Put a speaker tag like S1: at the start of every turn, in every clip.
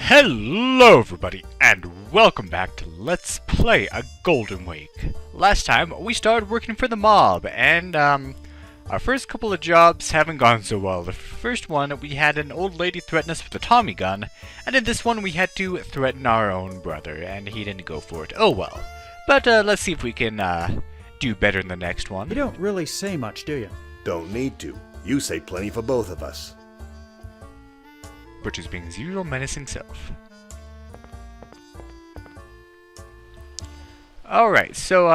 S1: Hello everybody, and welcome back to Let's Play a Golden Wake. Last time, we started working for the mob, and our first couple of jobs haven't gone so well. The first one, we had an old lady threaten us with a Tommy gun, and in this one we had to threaten our own brother, and he didn't go for it. Oh well. But let's see if we can do better in the next one.
S2: You don't really say much, do you?
S3: Don't need to. You say plenty for both of us.
S1: Butch is being his usual menacing self. Alright, so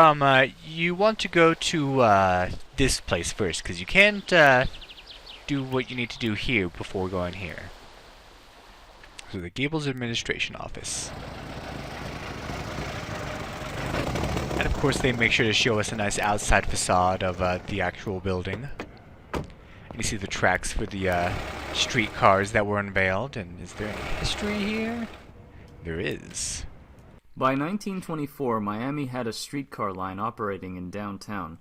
S1: you want to go to this place first, because you can't do what you need to do here before going here. So the Gables Administration Office. And of course they make sure to show us a nice outside facade of the actual building. You see the tracks for the streetcars that were unveiled, and is there any history here? There is.
S4: By 1924, Miami had a streetcar line operating in downtown.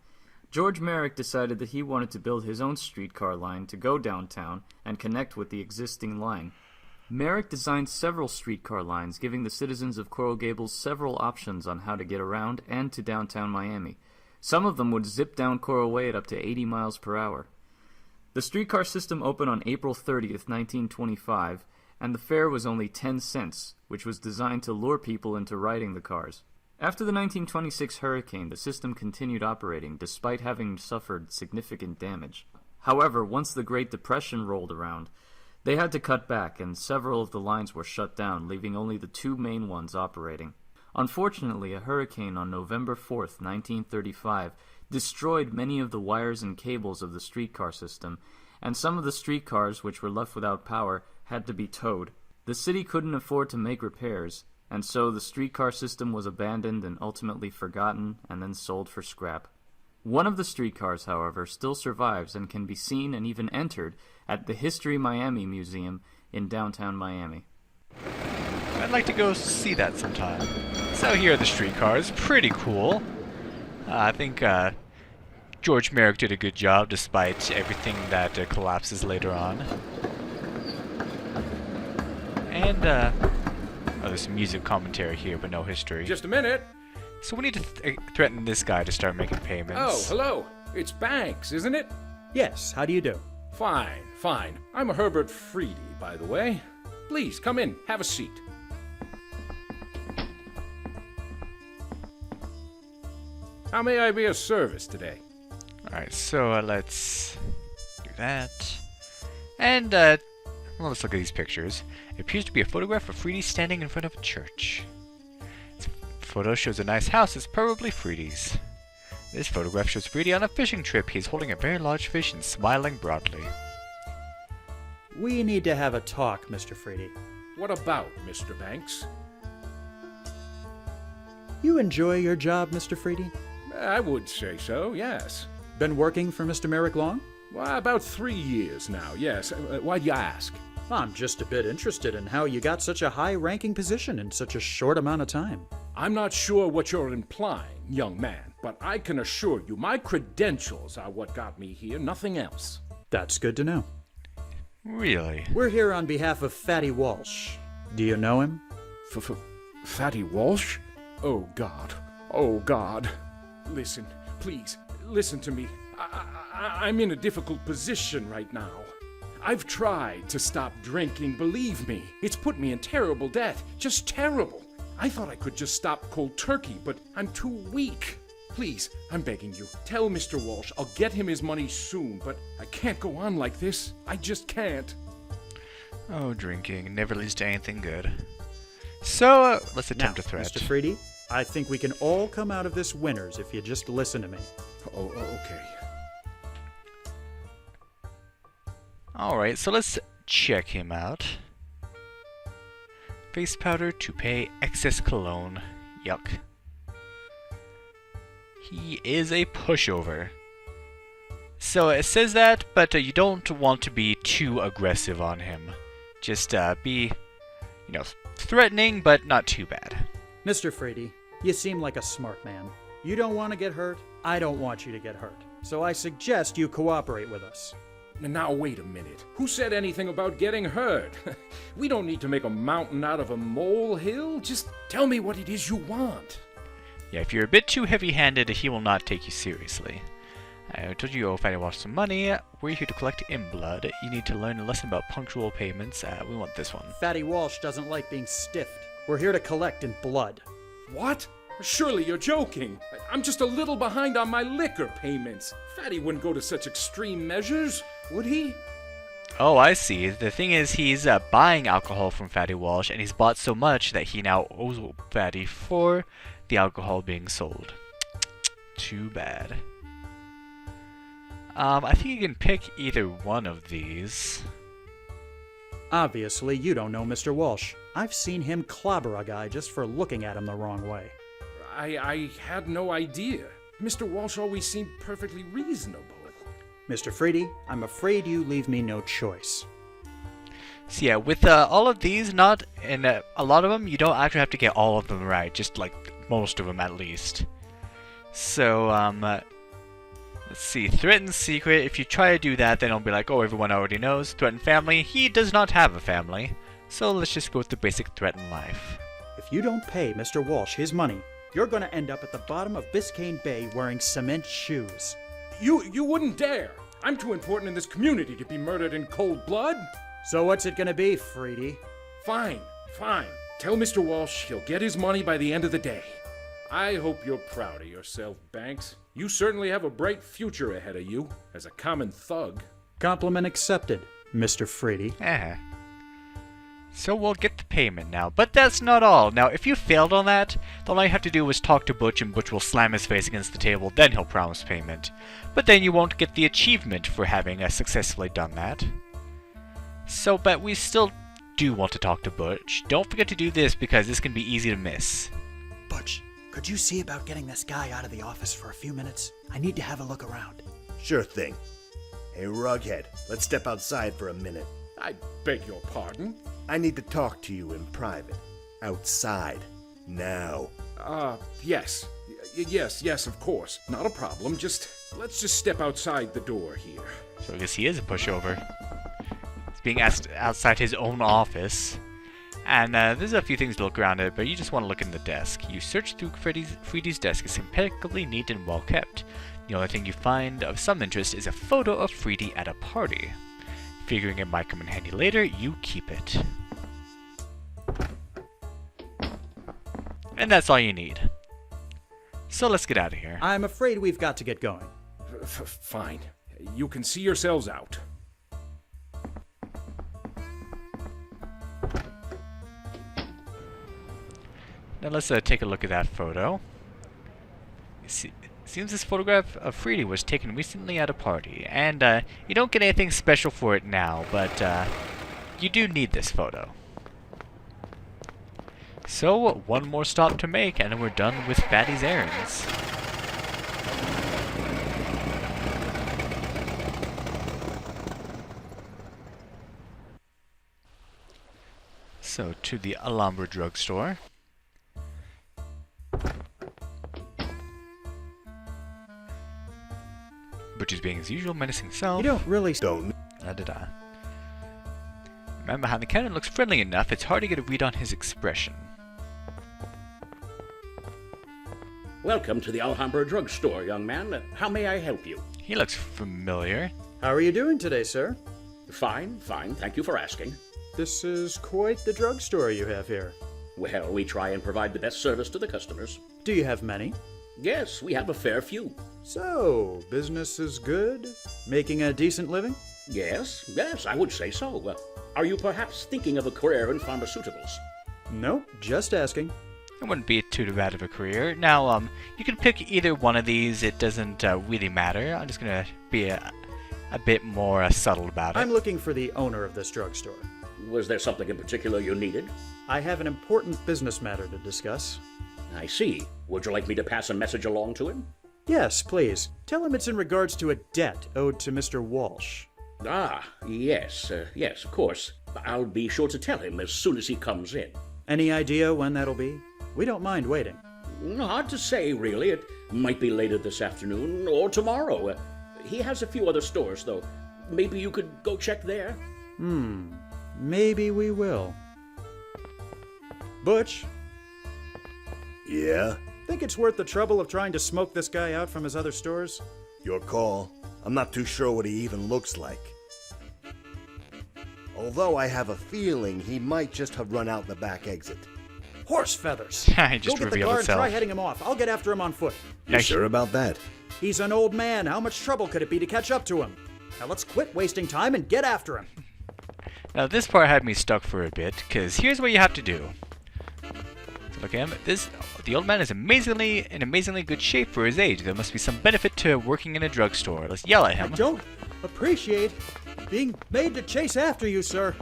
S4: George Merrick decided that he wanted to build his own streetcar line to go downtown and connect with the existing line. Merrick designed several streetcar lines, giving the citizens of Coral Gables several options on how to get around and to downtown Miami. Some of them would zip down Coral Way at up to 80 miles per hour. The streetcar system opened on April 30th, 1925, and the fare was only 10 cents, which was designed to lure people into riding the cars. After the 1926 hurricane, the system continued operating, despite having suffered significant damage. However, once the Great Depression rolled around, they had to cut back, and several of the lines were shut down, leaving only the two main ones operating. Unfortunately, a hurricane on November 4th, 1935, destroyed many of the wires and cables of the streetcar system, and some of the streetcars which were left without power had to be towed. The city couldn't afford to make repairs, and so the streetcar system was abandoned and ultimately forgotten and then sold for scrap. One of the streetcars, however, still survives and can be seen and even entered at the History Miami Museum in downtown Miami.
S1: I'd like to go see that sometime. So here are the streetcars. Pretty cool. I think George Merrick did a good job despite everything that collapses later on. And, oh, there's some music commentary here, but no history.
S5: Just a minute.
S1: So we need to threaten this guy to start making payments.
S5: Oh, hello. It's Banks, isn't it?
S2: Yes, how do you do?
S5: Fine, fine. I'm a Herbert Freedy, by the way. Please, come in. Have a seat. How may I be of service today?
S1: Alright, so let's do that. And, well, let's look at these pictures. It appears to be a photograph of Freedy standing in front of a church. This photo shows a nice house. It's probably Freedy's. This photograph shows Freedy on a fishing trip. He's holding a very large fish and smiling broadly.
S2: We need to have a talk, Mr. Freedy.
S5: What about, Mr. Banks?
S2: You enjoy your job, Mr. Freedy?
S5: I would say so, yes.
S2: Been working for Mr. Merrick long?
S5: Well, about 3 years now, yes. Why do you ask?
S2: I'm just a bit interested in how you got such a high-ranking position in such a short amount of time.
S5: I'm not sure what you're implying, young man, but I can assure you my credentials are what got me here, nothing else.
S2: That's good to know.
S1: Really?
S2: We're here on behalf of Fatty Walsh. Do you know him?
S5: Fatty Walsh? Oh, God. Oh, God. Listen, please, listen to me. I'm in a difficult position right now. I've tried to stop drinking, believe me. It's put me in terrible debt, just terrible. I thought I could just stop cold turkey, but I'm too weak. Please, I'm begging you, tell Mr. Walsh I'll get him his money soon, but I can't go on like this. I just can't.
S1: Oh, drinking never leads to anything good. So, let's attempt
S2: Now,
S1: a threat.
S2: Mr. Freedy, I think we can all come out of this winners if you just listen to me.
S5: Oh, okay.
S1: Alright, so let's check him out. Face powder, toupee, excess cologne. Yuck. He is a pushover. So it says that, but you don't want to be too aggressive on him. Just be, threatening, but not too bad.
S2: Mr. Freedy, you seem like a smart man. You don't want to get hurt, I don't want you to get hurt. So I suggest you cooperate with us.
S5: Now, wait a minute. Who said anything about getting hurt? We don't need to make a mountain out of a molehill. Just tell me what it is you want.
S1: Yeah, if you're a bit too heavy-handed, he will not take you seriously. I told you if I want some money, we're here to collect in blood. You need to learn a lesson about punctual payments. We want this one.
S2: Fatty Walsh doesn't like being stiffed. We're here to collect in blood.
S5: What? Surely you're joking. I'm just a little behind on my liquor payments. Fatty wouldn't go to such extreme measures, would he?
S1: Oh, I see. The thing is, he's buying alcohol from Fatty Walsh, and he's bought so much that he now owes Fatty for the alcohol being sold. Too bad. I think you can pick either one of these.
S2: Obviously, you don't know Mr. Walsh. I've seen him clobber a guy just for looking at him the wrong way.
S5: I had no idea. Mr. Walsh always seemed perfectly reasonable.
S2: Mr. Freedy, I'm afraid you leave me no choice.
S1: So yeah, with all of these, not in a lot of them, you don't actually have to get all of them right, just like most of them at least. So, let's see, threaten secret. If you try to do that, then it'll be like, oh, everyone already knows. Threaten family. He does not have a family. So let's just go with the basic threaten life.
S2: If you don't pay Mr. Walsh his money, you're going to end up at the bottom of Biscayne Bay wearing cement shoes.
S5: You wouldn't dare! I'm too important in this community to be murdered in cold blood.
S2: So what's it going to be, Freedy?
S5: Fine. Tell Mr. Walsh he'll get his money by the end of the day. I hope you're proud of yourself, Banks. You certainly have a bright future ahead of you as a common thug.
S2: Compliment accepted, Mr. Freedy.
S1: So we'll get the payment now, but that's not all. Now, if you failed on that, then all you have to do is talk to Butch, and Butch will slam his face against the table, then he'll promise payment. But then you won't get the achievement for having successfully done that. So, but we still do want to talk to Butch. Don't forget to do this, because this can be easy to miss.
S2: Butch, could you see about getting this guy out of the office for a few minutes? I need to have a look around.
S3: Sure thing. Hey, Rughead, let's step outside for a minute.
S5: I beg your pardon?
S3: I need to talk to you in private. Outside. Now.
S5: Yes. Yes, of course. Not a problem. Let's just step outside the door here.
S1: So I guess he is a pushover. He's being asked outside his own office. And there's a few things to look around at, but you just want to look in the desk. You search through Freedy's desk. It's impeccably neat and well kept. The only thing you find of some interest is a photo of Freedy at a party. Figuring it might come in handy later, you keep it. And that's all you need. So let's get out of here.
S2: I'm afraid we've got to get going.
S5: Fine. You can see yourselves out.
S1: Now let's take a look at that photo. Seems this photograph of Freedy was taken recently at a party, and you don't get anything special for it now, but you do need this photo. So, one more stop to make, and then we're done with Fatty's errands. So, to the Alhambra drugstore. Butch is being his usual menacing self.
S2: You don't really...
S3: Don't.
S1: Da-da-da. Man behind the counter looks friendly enough, it's hard to get a read on his expression.
S6: Welcome to the Alhambra drugstore, young man. How may I help you?
S1: He looks familiar.
S2: How are you doing today, sir?
S6: Fine. Thank you for asking.
S2: This is quite the drugstore you have here.
S6: Well, we try and provide the best service to the customers.
S2: Do you have many?
S6: Yes, we have a fair few.
S2: So, business is good? Making a decent living?
S6: Yes, I would say so. Are you perhaps thinking of a career in pharmaceuticals?
S2: Nope, just asking.
S1: It wouldn't be too bad of a career. Now, you can pick either one of these. It doesn't really matter. I'm just gonna be a bit more subtle about it.
S2: I'm looking for the owner of this drugstore.
S6: Was there something in particular you needed?
S2: I have an important business matter to discuss.
S6: I see. Would you like me to pass a message along to him?
S2: Yes, please. Tell him it's in regards to a debt owed to Mr. Walsh.
S6: Yes, of course. I'll be sure to tell him as soon as he comes in.
S2: Any idea when that'll be? We don't mind waiting.
S6: Hard to say, really. It might be later this afternoon or tomorrow. He has a few other stores, though. maybe you could go check there?
S2: Maybe we will. Butch,
S3: Yeah?
S2: think it's worth the trouble of trying to smoke this guy out from his other stores?
S3: Your call. I'm not too sure what he even looks like. Although I have a feeling he might just have run out the back exit.
S2: Horse feathers!
S1: He
S2: Go
S1: just
S2: get the
S1: revealed
S2: car and
S1: itself.
S2: try heading him off. I'll get after him on foot.
S3: You sure about that?
S2: He's an old man. How much trouble could it be to catch up to him? Now let's quit wasting time and get after him.
S1: Now this part had me stuck for a bit, because here's what you have to do. So look at him. The old man is in amazingly good shape for his age. There must be some benefit to working in a drugstore. Let's yell at him.
S2: I don't appreciate being made to chase after you, sir.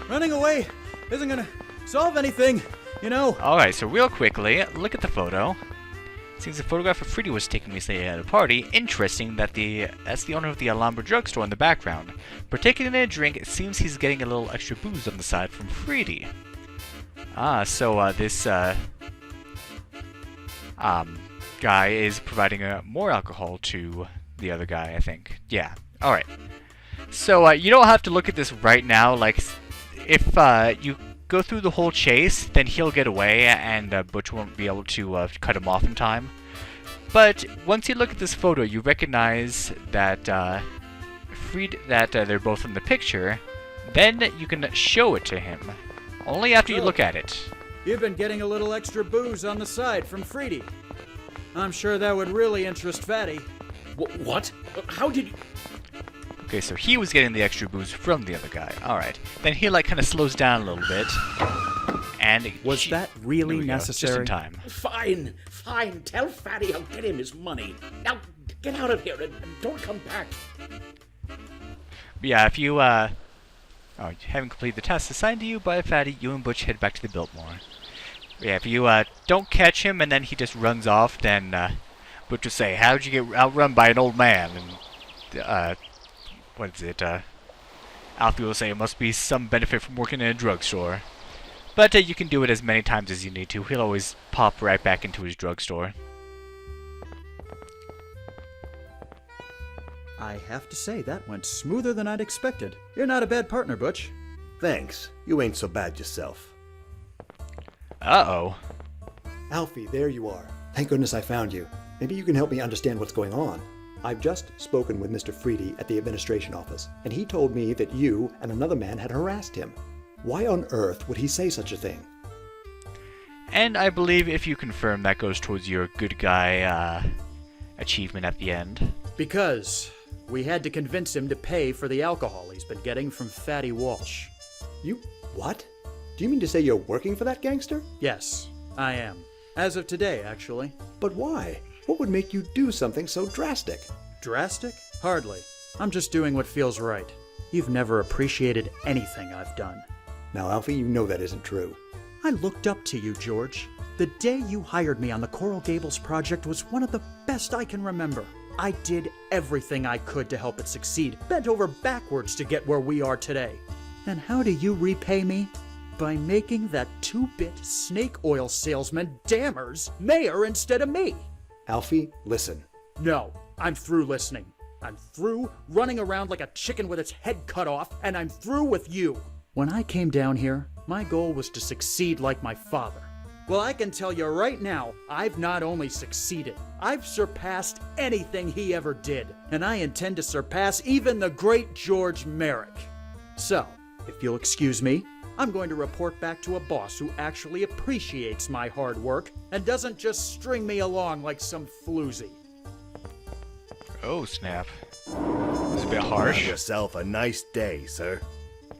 S2: Running away isn't gonna solve anything, you know.
S1: Alright, so real quickly, look at the photo. Seems the photograph of Freddy was taken recently at a party. Interesting that that's the owner of the Alhambra drugstore in the background. Partaking in a drink, it seems he's getting a little extra booze on the side from Freddy. So this guy is providing more alcohol to the other guy, I think. Yeah. Alright. So you don't have to look at this right now. Like, if you go through the whole chase, then he'll get away, and Butch won't be able to cut him off in time. But once you look at this photo, you recognize that they're both in the picture. Then you can show it to him. Only after you look at it.
S2: You've been getting a little extra booze on the side from Freddy. I'm sure that would really interest Fatty.
S6: What? How did you...
S1: Okay, so he was getting the extra booze from the other guy. Alright. Then he, like, kind of slows down a little bit. And...
S2: Was that really
S1: There we go,
S2: necessary?
S1: Just in time.
S6: Fine. Tell Fatty I'll get him his money. Now, get out of here and don't come back.
S1: But yeah, if you, you haven't completed the task assigned to you by Fatty, you and Butch head back to the Biltmore. But yeah, if you, don't catch him and then he just runs off, then, Butch will say, how'd you get outrun by an old man? And, what is it, Alfie will say it must be some benefit from working in a drugstore. But, you can do it as many times as you need to. He'll always pop right back into his drugstore.
S2: I have to say, that went smoother than I'd expected. You're not a bad partner, Butch.
S3: Thanks. You ain't so bad yourself.
S1: Uh-oh.
S7: Alfie, there you are. Thank goodness I found you. Maybe you can help me understand what's going on. I've just spoken with Mr. Freddy at the administration office, and he told me that you and another man had harassed him. Why on earth would he say such a thing?
S1: And I believe if you confirm, that goes towards your good guy, achievement at the end.
S2: Because we had to convince him to pay for the alcohol he's been getting from Fatty Walsh.
S7: You... what? Do you mean to say you're working for that gangster?
S2: Yes, I am. As of today, actually.
S7: But why? What would make you do something so drastic?
S2: Drastic? Hardly. I'm just doing what feels right. You've never appreciated anything I've done.
S7: Now, Alfie, you know that isn't true.
S2: I looked up to you, George. The day you hired me on the Coral Gables project was one of the best I can remember. I did everything I could to help it succeed, bent over backwards to get where we are today. And how do you repay me? By making that two-bit snake oil salesman Dammers mayor instead of me.
S7: Alfie, listen.
S2: No, I'm through listening. I'm through running around like a chicken with its head cut off, and I'm through with you. When I came down here, my goal was to succeed like my father. Well, I can tell you right now, I've not only succeeded, I've surpassed anything he ever did, and I intend to surpass even the great George Merrick. So, if you'll excuse me, I'm going to report back to a boss who actually appreciates my hard work and doesn't just string me along like some floozy.
S1: Oh, snap. It was a bit
S3: Have
S1: harsh.
S3: yourself a nice day, sir.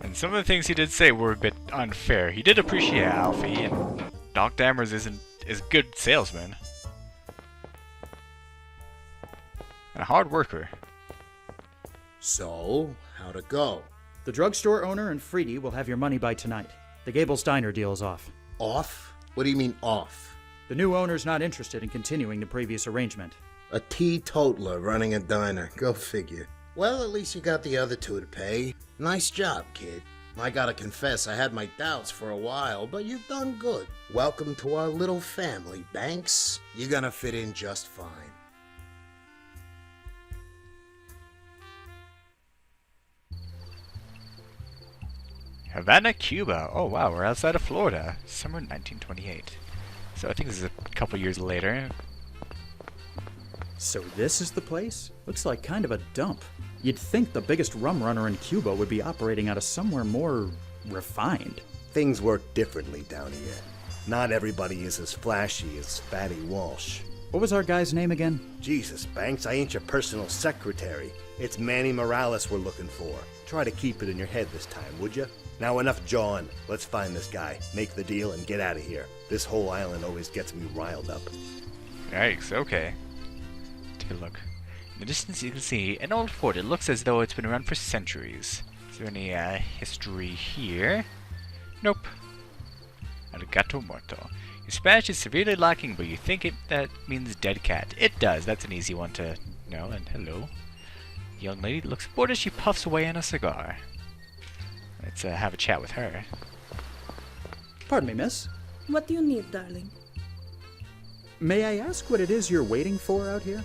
S1: And some of the things he did say were a bit unfair. He did appreciate Alfie, and Doc Dammers isn't a good salesman. And a hard worker.
S8: So, how'd it go?
S2: The drugstore owner and Freddy will have your money by tonight. The Gables Diner deal is off.
S8: Off? What do you mean off?
S2: The new owner's not interested in continuing the previous arrangement.
S8: A teetotaler running a diner. Go figure. Well, at least you got the other two to pay. Nice job, kid. I gotta confess, I had my doubts for a while, but you've done good. Welcome to our little family, Banks. You're gonna fit in just fine.
S1: Havana, Cuba. Oh wow, we're outside of Florida. Summer 1928. So I think this is a couple years later.
S2: So this is the place? Looks like kind of a dump. You'd think the biggest rum runner in Cuba would be operating out of somewhere more refined.
S3: Things work differently down here. Not everybody is as flashy as Fatty Walsh.
S2: What was our guy's name again?
S3: Jesus, Banks, I ain't your personal secretary. It's Manny Morales we're looking for. Try to keep it in your head this time, would you? Now enough jawing. Let's find this guy, make the deal, and get out of here. This whole island always gets me riled up.
S1: Yikes, okay. Take a look. In the distance you can see an old fort. It looks as though it's been around for centuries. Is there any history here? Nope. Arigato muerto. Your Spanish is severely lacking, but you think that means dead cat. It does. That's an easy one to know. And hello. The young lady looks bored as she puffs away on a cigar. Let's have a chat with her.
S2: Pardon me, miss.
S9: What do you need, darling?
S2: May I ask what it is you're waiting for out here?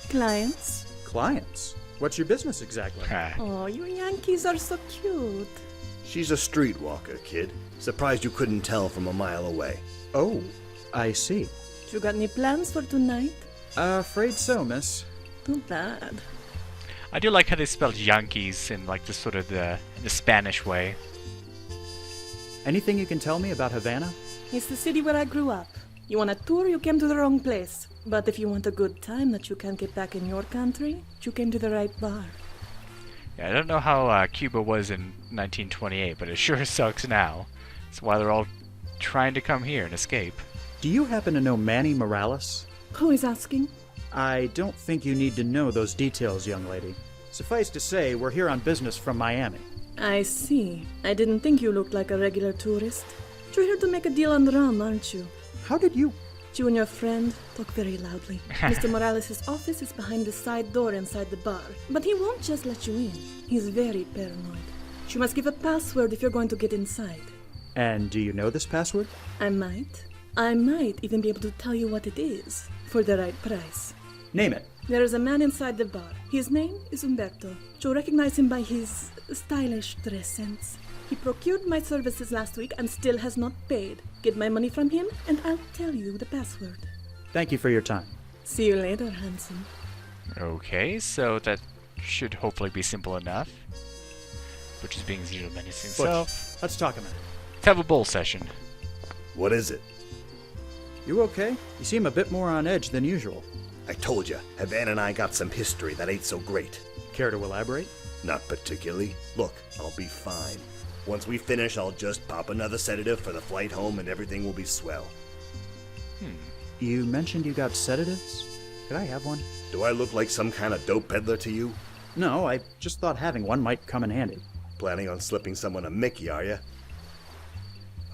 S9: Clients?
S2: Clients? What's your business exactly?
S9: Oh, you Yankees are so cute.
S3: She's a streetwalker, kid. Surprised you couldn't tell from a mile away.
S2: Oh, I see.
S9: You got any plans for tonight?
S2: Afraid so, miss.
S9: Too bad.
S1: I do like how they spelled Yankees in like the sort of the Spanish way.
S2: Anything you can tell me about Havana?
S9: It's the city where I grew up. You want a tour, you came to the wrong place. But if you want a good time that you can't get back in your country, you came to the right bar.
S1: Yeah, I don't know how Cuba was in 1928, but it sure sucks now. That's why they're all trying to come here and escape.
S2: Do you happen to know Manny Morales?
S9: Who is asking?
S2: I don't think you need to know those details, young lady. Suffice to say, we're here on business from Miami.
S9: I see. I didn't think you looked like a regular tourist. You're here to make a deal on rum, aren't you?
S2: How did you...
S9: You and your friend talk very loudly. Mr. Morales' office is behind the side door inside the bar, but he won't just let you in. He's very paranoid. You must give a password if you're going to get inside.
S2: And do you know this password?
S9: I might. I might even be able to tell you what it is, for the right price.
S2: Name it.
S9: There is a man inside the bar. His name is Humberto. You'll recognize him by his stylish dress sense. He procured my services last week and still has not paid. Get my money from him, and I'll tell you the password.
S2: Thank you for your time.
S9: See you later, handsome.
S1: Okay, so that should hopefully be simple enough. Butch is being zero menace himself.
S2: Butch, let's talk a minute.
S1: Let's have a bowl session.
S3: What is it?
S2: You okay? You seem a bit more on edge than usual.
S3: I told you, Havana and I got some history that ain't so great.
S2: Care to elaborate?
S3: Not particularly. Look, I'll be fine. Once we finish, I'll just pop another sedative for the flight home and everything will be swell.
S2: You mentioned you got sedatives? Could I have one?
S3: Do I look like some kind of dope peddler to you?
S2: No, I just thought having one might come in handy.
S3: Planning on slipping someone a Mickey, are you?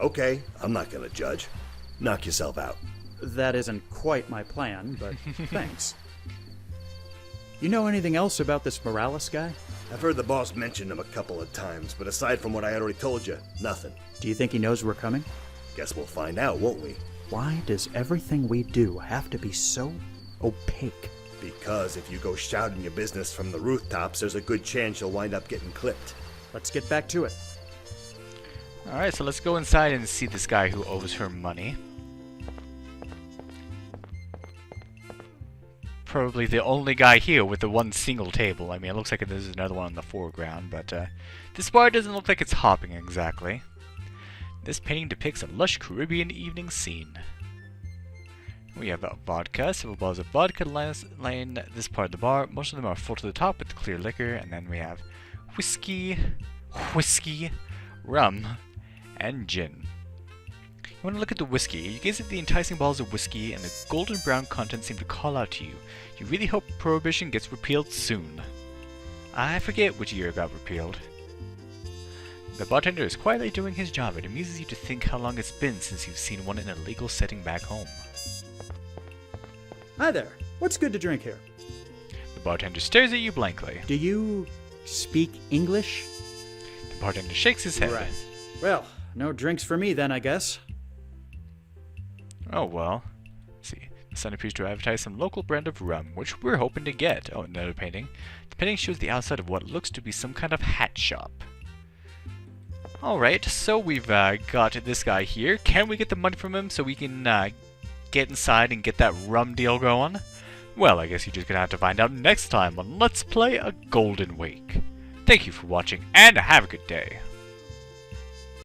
S3: Okay, I'm not gonna judge. Knock yourself out.
S2: That isn't quite my plan, but thanks. You know anything else about this Morales guy?
S3: I've heard the boss mention him a couple of times, but aside from what I already told you, nothing.
S2: Do you think he knows we're coming?
S3: Guess we'll find out, won't we?
S2: Why does everything we do have to be so opaque?
S3: Because if you go shouting your business from the rooftops, there's a good chance you'll wind up getting clipped.
S2: Let's get back to it.
S1: Alright, so let's go inside and see this guy who owes her money. Probably the only guy here with the one single table. I mean, it looks like there's another one in the foreground, but this bar doesn't look like it's hopping exactly. This painting depicts a lush Caribbean evening scene. We have vodka, several bottles of vodka line this part of the bar. Most of them are full to the top with clear liquor, and then we have whiskey, rum, and gin. You want to look at the whiskey. You gaze at the enticing bottles of whiskey, and the golden brown contents seem to call out to you. You really hope Prohibition gets repealed soon. I forget which year it got repealed. The bartender is quietly doing his job. It amuses you to think how long it's been since you've seen one in a legal setting back home.
S2: Hi there. What's good to drink here?
S1: The bartender stares at you blankly.
S2: Do you speak English?
S1: The bartender shakes his head.
S2: Right. Well, no drinks for me then, I guess.
S1: Oh well. Let's see. The sign appears to advertise some local brand of rum, which we're hoping to get. Oh, another painting. The painting shows the outside of what looks to be some kind of hat shop. Alright, so we've got this guy here. Can we get the money from him so we can get inside and get that rum deal going? Well, I guess you're just gonna have to find out next time on Let's Play a Golden Wake. Thank you for watching, and have a good day.